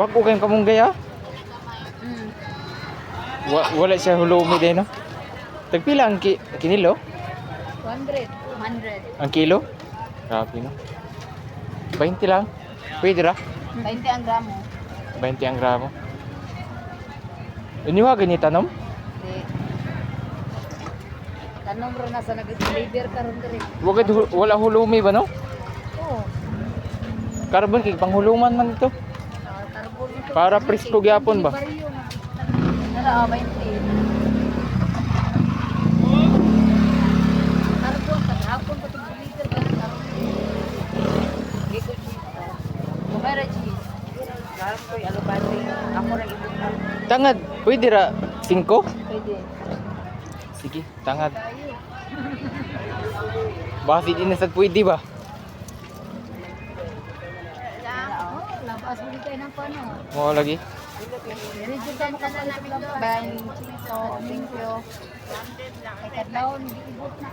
Bago kayong kamunggay ha? Mm. Wala siya hulumi din no? Tagpila ang kinilo? 200. 100. Ang kilo? Grabe no? 20 lang? Pwede ra? 20 ang gramo. 20 ang gramo. Iniwa ganito tanom? Di. Tanong ro na sa nag-deliver karon diri. Wala hulumi ba no? Oo. Carbon kay panghuluman man ito. Carbon. Para presko gyapon ba? Nara 20. Carbon sa hapon pa tong deliver ka na karon. Giko cheese. Kumara cheese. Karon koy alubati. Ako ra ibutang. Tangad, pwede ra 5? Pwede. Sige, tangad. Bakit din sa pwede ba? Labas mo kayo ng pano. Mo lagi. Medyo ka makasalamin doon. Thank you. Kaya down, di ibot na.